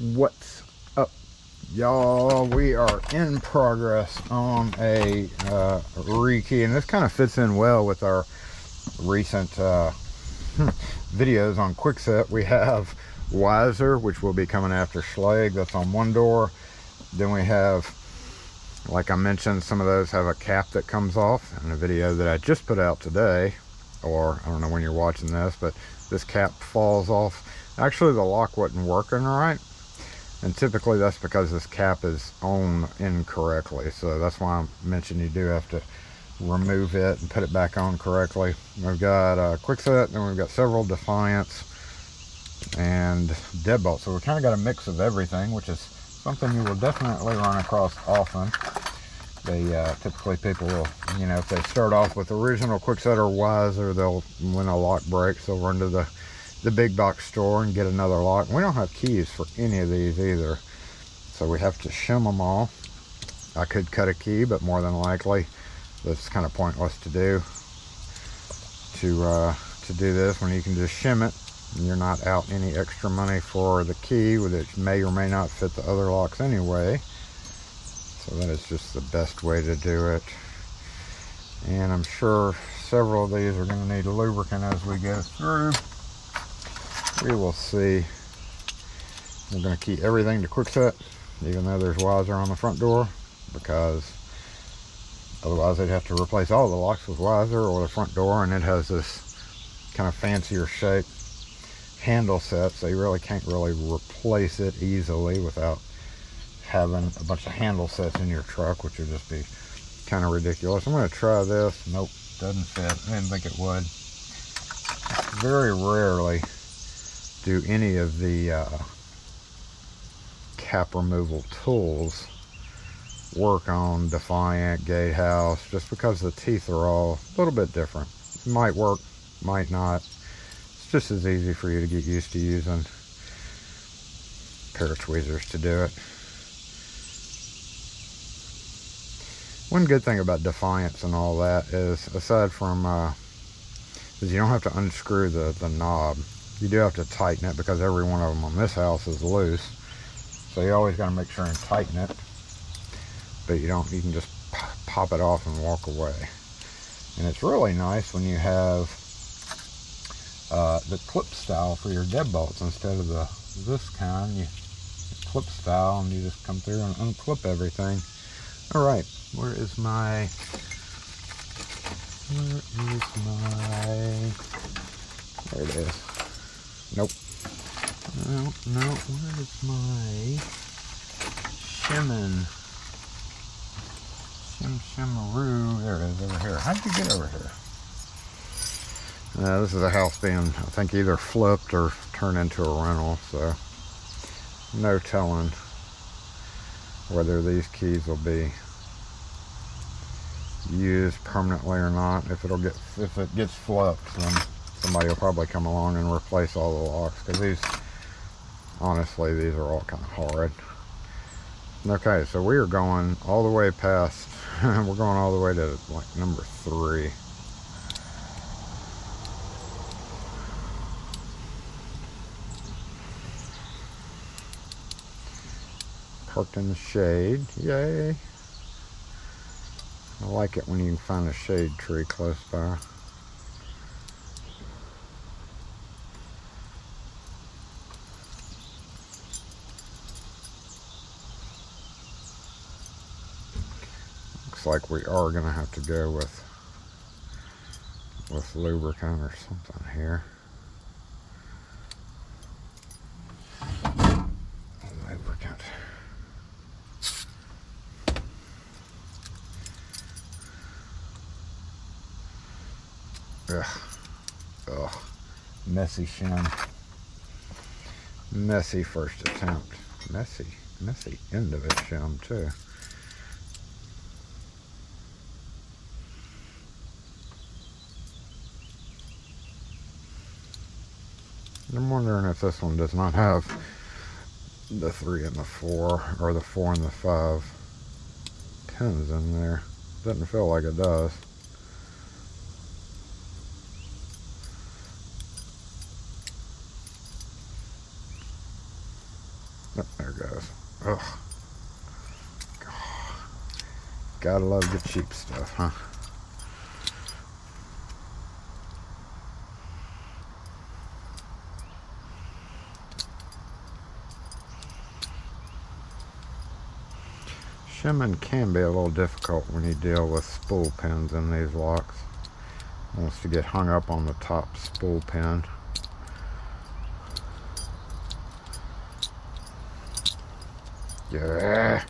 What's up, y'all? We are in progress on a Rekey, and this kind of fits in well with our recent videos on Kwikset. We have Weiser, which will be coming after Schlage. That's on one door. Then we have, like I mentioned, some of those have a cap that comes off. In a video that I just put out today, or I don't know when you're watching this, but this cap falls off. Actually, the lock wasn't working right, and typically that's because this cap is on incorrectly. So that's why I mentioned you do have to remove it and put it back on correctly. We've got Kwikset, and we've got several Defiants and Deadbolt. So we kind of got a mix of everything, which is something you will definitely run across often. They typically, people will, you know, if they start off with original Kwikset or Weiser, they'll, when a lock breaks, they'll run to the big box store and get another lock. We don't have keys for any of these either, so we have to shim them all. I could cut a key, but more than likely that's kind of pointless to do this when you can just shim it, and you're not out any extra money for the key, which may or may not fit the other locks anyway. So that is just the best way to do it. And I'm sure several of these are going to need lubricant as we go through. We will see. We're going to key everything to Kwikset, even though there's Weiser on the front door, because otherwise they'd have to replace all the locks with Weiser or the front door, and it has this kind of fancier shape handle set, so you really can't really replace it easily without having a bunch of handle sets in your truck, which would just be kind of ridiculous. I'm going to try this. Nope, doesn't fit. I didn't think it would. Very rarely do any of the cap removal tools work on Defiant, Gatehouse, just because the teeth are all a little bit different. It might work, might not. It's just as easy for you to get used to using a pair of tweezers to do it. One good thing about Defiance and all that is, aside from is you don't have to unscrew the knob. You do have to tighten it, because every one of them on this house is loose, so you always got to make sure and tighten it. But you can just pop it off and walk away. And it's really nice when you have the clip style for your deadbolts instead of this kind. You clip style, and you just come through and unclip everything. All right, where is my there it is. Nope. No, where is my shimming? Shimmaroo. There it is, over here. How'd you get over here? This is a house being, I think, either flipped or turned into a rental, so no telling whether these keys will be used permanently or not. If it gets flipped, then somebody will probably come along and replace all the locks, because these, honestly, these are all kind of horrid. Okay, so we are going all the way past we're going all the way to like number 3. Parked in the shade. Yay. I like it when you can find a shade tree close by. Looks like we are going to have to go with lubricant or something here. Lubricant. Ugh. Messy shim. Messy first attempt. Messy end of it shim too. I'm wondering if this one does not have the 3 and the 4, or the 4 and the 5 pins in there. Doesn't feel like it does. Oh, there it goes. Ugh. Gotta love the cheap stuff, huh? Shimming can be a little difficult when you deal with spool pins in these locks. It wants to get hung up on the top spool pin. Yeah.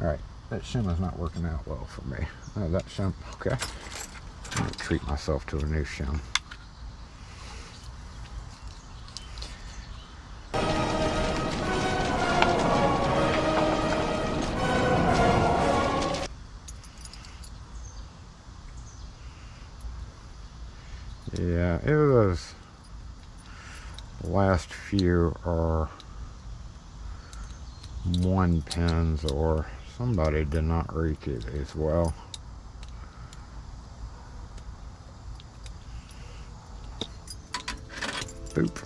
Alright, that shim is not working out well for me. Oh, that shim, okay. I'm going to treat myself to a new shim. Yeah, it was, the last few are 1 pins, or somebody did not Rekey these well. Boop.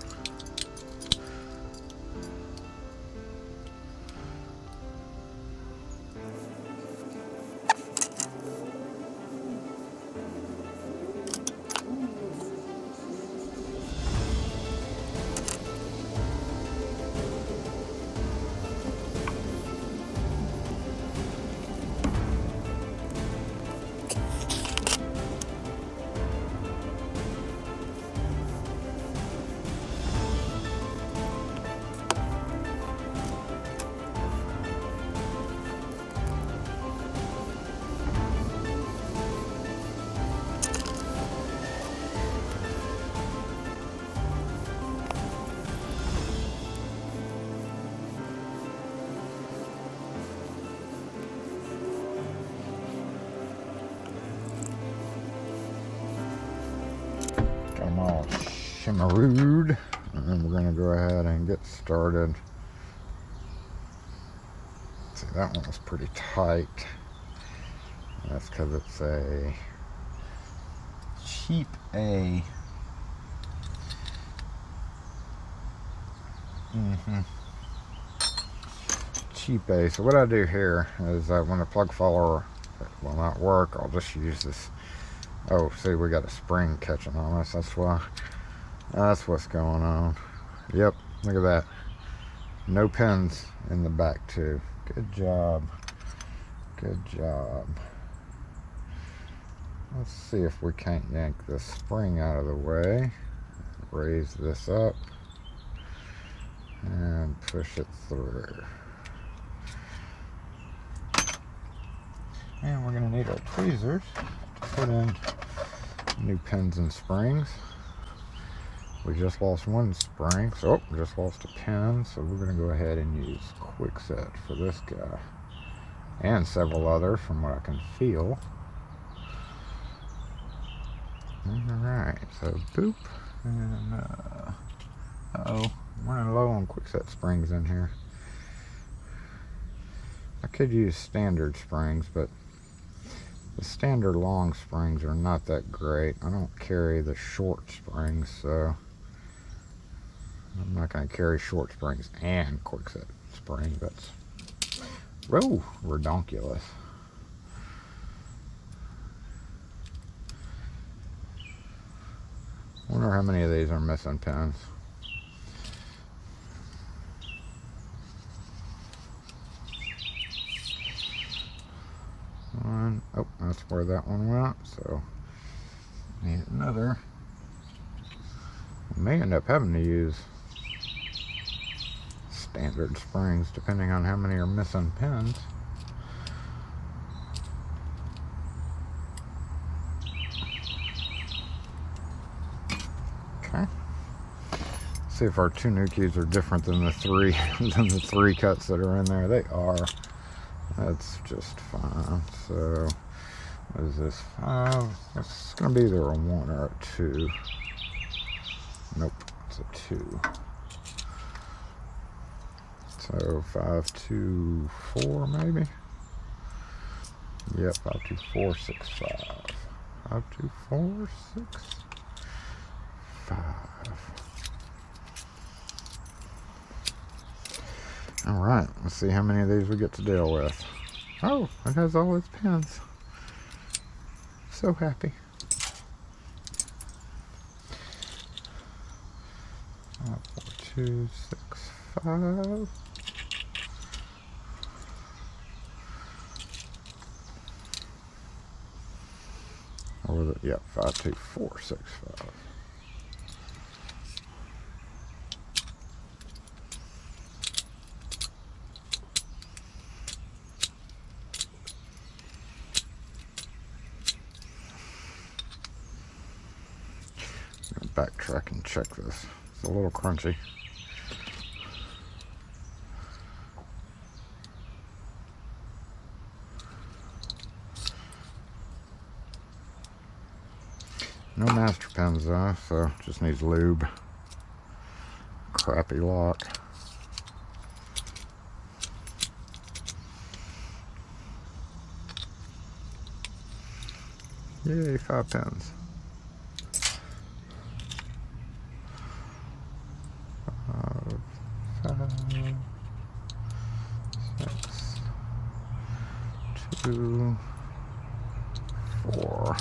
Got them all shimmerooed, and then we're going to go ahead and get started. See, that one was pretty tight. That's because it's a cheap A. Cheap A. So what I do here is when the plug follower will not work, I'll just use this. Oh, see, we got a spring catching on us. That's why. That's what's going on. Yep, look at that. No pins in the back too. Good job. Good job. Let's see if we can't yank this spring out of the way. Raise this up and push it through. And we're going to need our tweezers to put in new pins and springs. We just lost 1 spring, so we just lost a pin, so we're going to go ahead and use Kwikset for this guy. And several others from what I can feel. Alright, so boop. And, uh-oh, I'm running low on Kwikset springs in here. I could use standard springs, but the standard long springs are not that great. I don't carry the short springs, so I'm not going to carry short springs and Kwikset spring. That's redonkulous. Wonder how many of these are missing pins. Oh, that's where that one went, so need another. We may end up having to use standard springs depending on how many are missing pins. Okay. See if our 2 new keys are different than the 3 3 cuts that are in there. They are. That's just fine. So, what is this? 5? It's going to be either a 1 or a 2. Nope, it's a 2. So 5, 2, 4 maybe. Yep, 52465. 52465. Alright, let's see how many of these we get to deal with. Oh, it has all its pins. So happy. 54265. Or was it? Yep, 52465. Backtrack and check this. It's a little crunchy. No master pins though, so just needs lube. Crappy lock. Yay, 5 pins. 5, 6, 2, 4.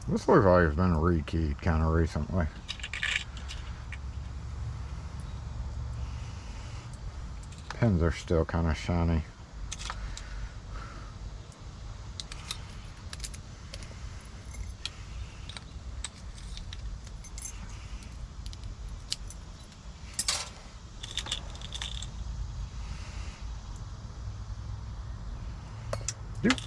This looks like it's been rekeyed kind of recently. Pins are still kind of shiny. Doop.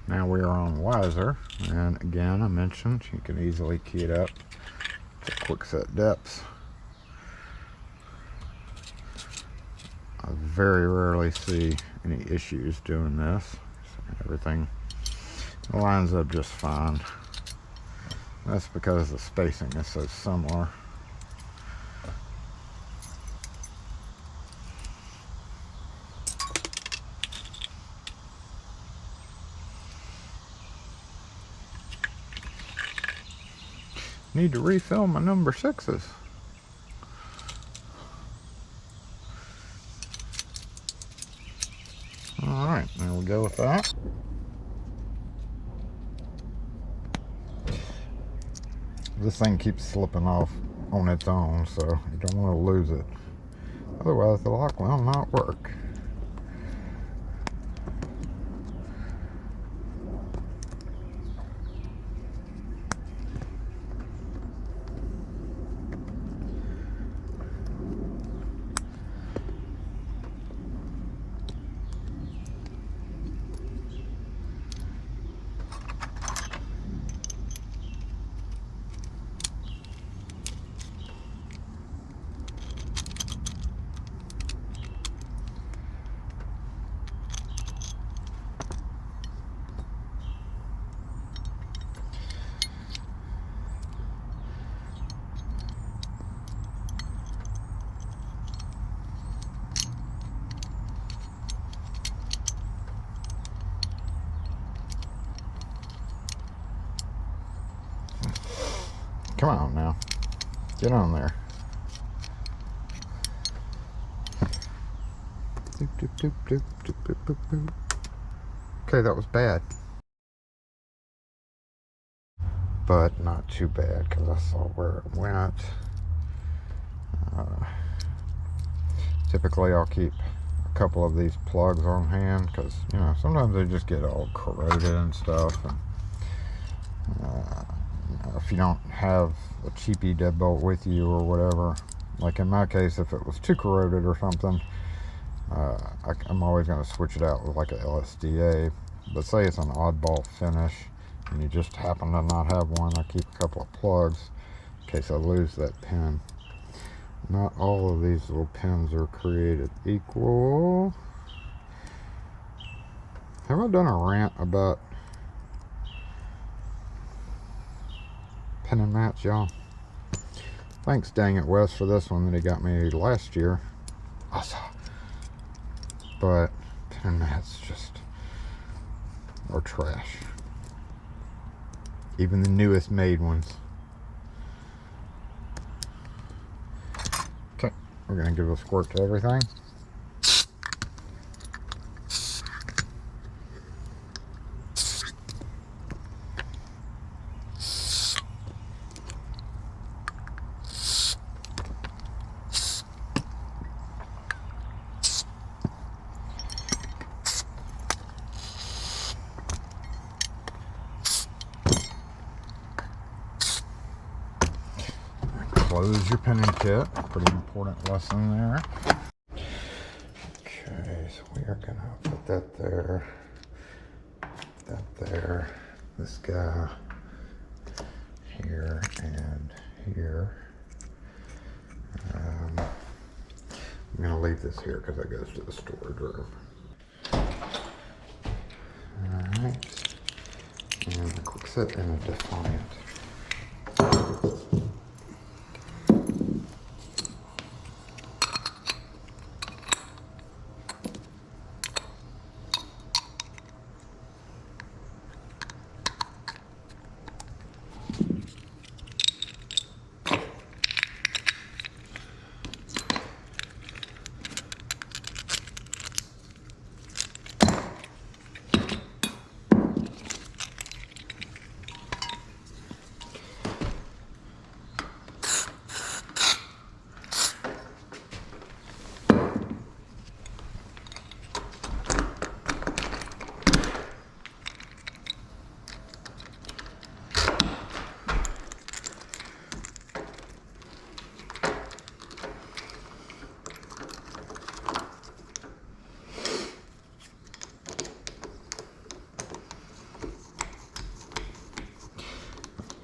Now we are on Weiser, and again I mentioned you can easily key it up to Kwikset depths. I very rarely see any issues doing this. Everything lines up just fine. That's because the spacing is so similar. Need to refill my number 6s. Alright, there we go with that. This thing keeps slipping off on its own, so you don't want to lose it. Otherwise the lock will not work. Come on now. Get on there. Doop, doop, doop, doop, doop, doop, doop, doop. Okay, that was bad. But not too bad because I saw where it went. Typically I'll keep a couple of these plugs on hand because, you know, sometimes they just get all corroded and stuff. And, you know, if you don't have a cheapy deadbolt with you or whatever, like in my case, if it was too corroded or something, I'm always going to switch it out with like a LSDA. But say it's an oddball finish and you just happen to not have one, I keep a couple of plugs in case I lose that pin. Not all of these little pins are created equal. Have I done a rant about pin and mats, y'all? Thanks, dang it, Wes, for this one that he got me last year. Awesome. But pin and mats just are trash. Even the newest made ones. Okay, we're gonna give a squirt to everything. Close your pinning kit, pretty important lesson there. Okay, so we are gonna put that there, this guy here and here. I'm gonna leave this here because that goes to the storage room. Alright, and the Kwikset and the Defiant.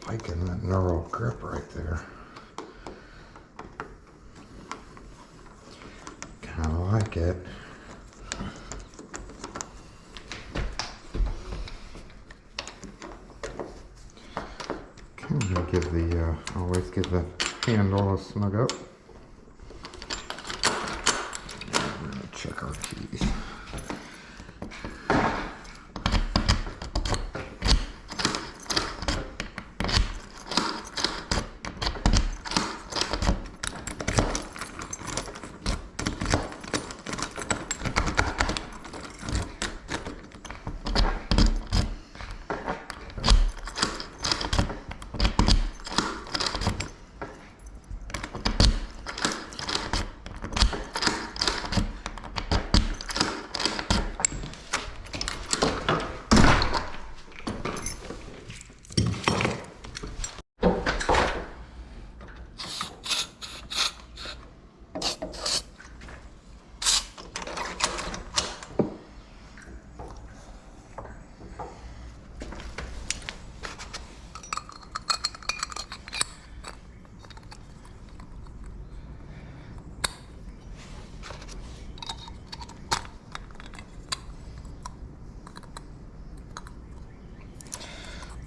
Liking that neural grip right there. Kind of like it. Okay, I'm gonna give the always give the handle a snug up. We're gonna check our keys.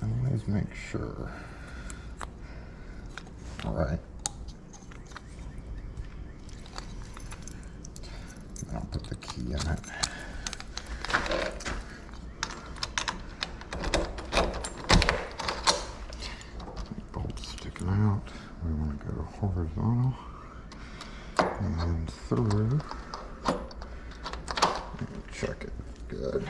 Always make sure. All right. I'll put the key in it. Bolt sticking out. out, we want to go horizontal and then through. Check it. Good.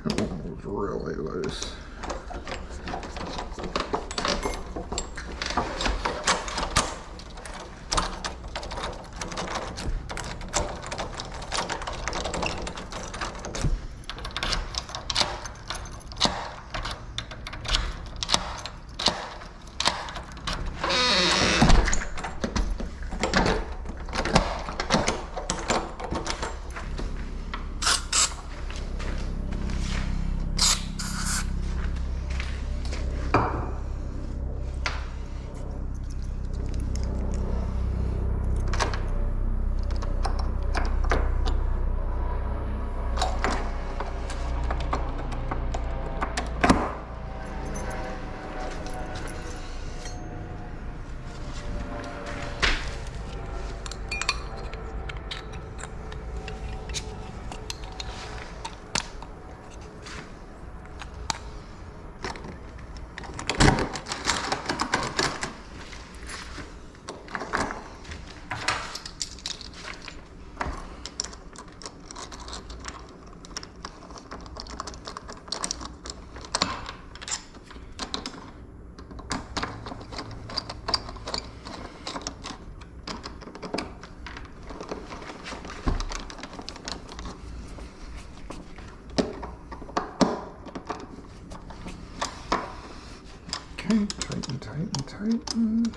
That one was really loose. Okay, tighten, tighten, tighten.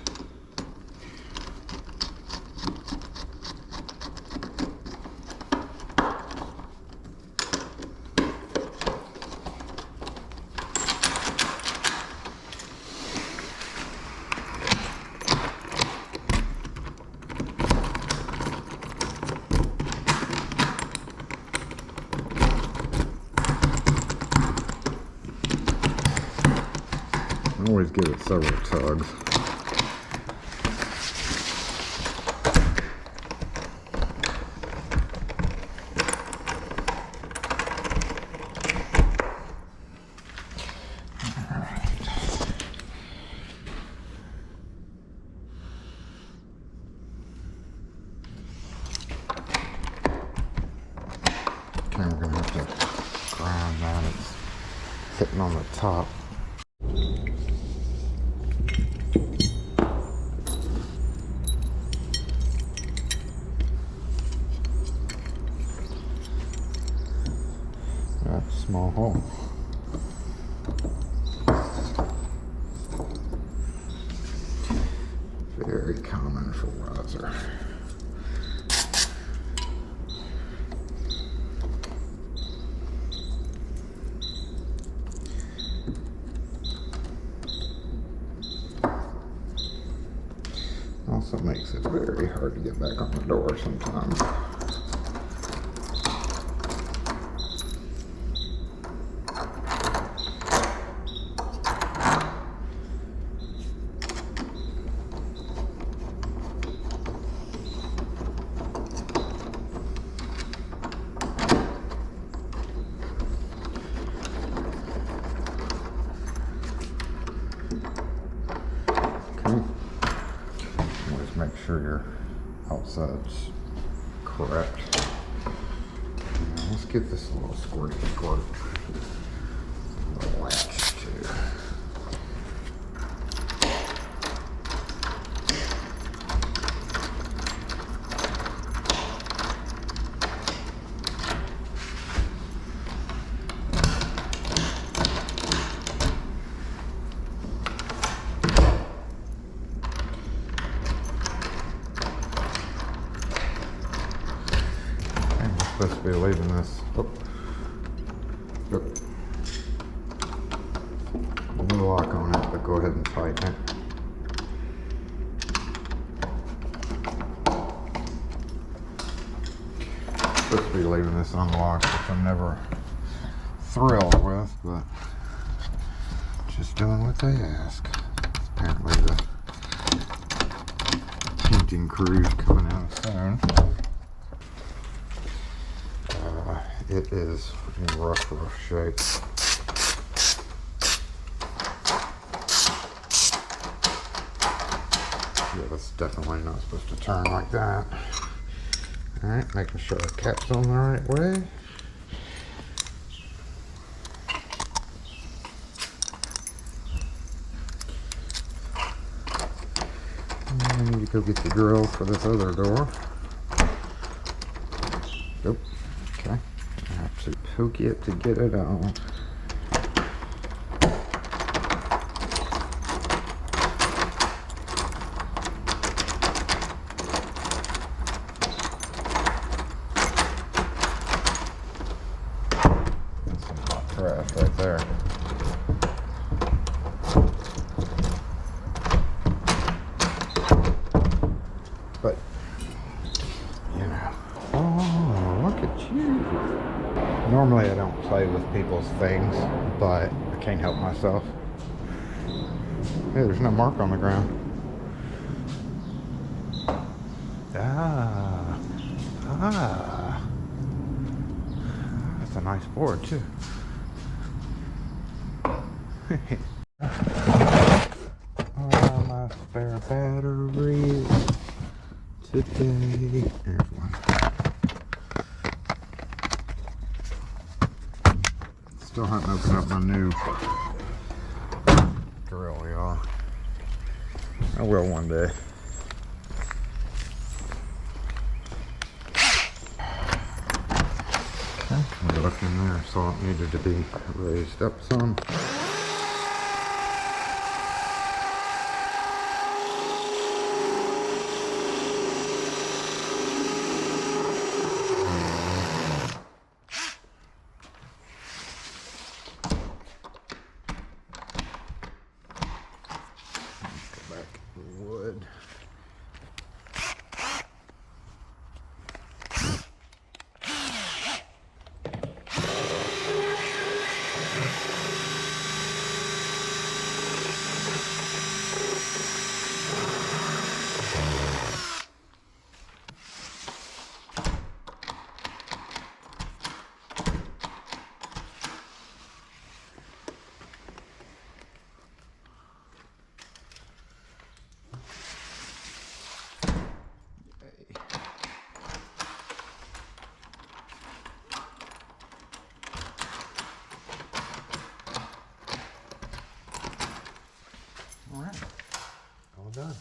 Always give it several tugs. Okay, we're going to have to grind that. It's sitting on the top. That's a small hole. Very common for Weiser. Also makes it very hard to get back on the door sometimes. Always make sure your outside's correct. Now let's get this little squirt, little latch too. Supposed to be leaving this. Oh. Yep. No lock on it, but go ahead and tighten it. supposed to be leaving this unlocked, which I'm never thrilled with, but just doing what they ask. Apparently the painting crew's coming out soon. It is in rough shape. Yeah, that's definitely not supposed to turn like that. Alright, making sure the cap's on the right way. And I need to go get the drill for this other door. Nope. Okay. I have to poke it to get it on. Trash right there. But, you know. Oh, look at you. Normally I don't play with people's things, but I can't help myself. Hey, there's no mark on the ground. That's a nice board too. My spare battery today. There's one. Still haven't opened up my new drill, y'all. I will one day. Okay, I looked in there, saw it needed to be raised up some. Wood. Alright, all done.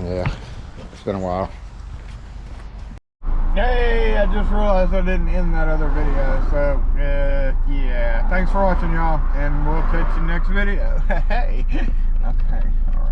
Yeah, it's been a while. Hey, I just realized I didn't end that other video, so yeah. Thanks for watching, y'all, and we'll catch you next video. Hey, okay, all right.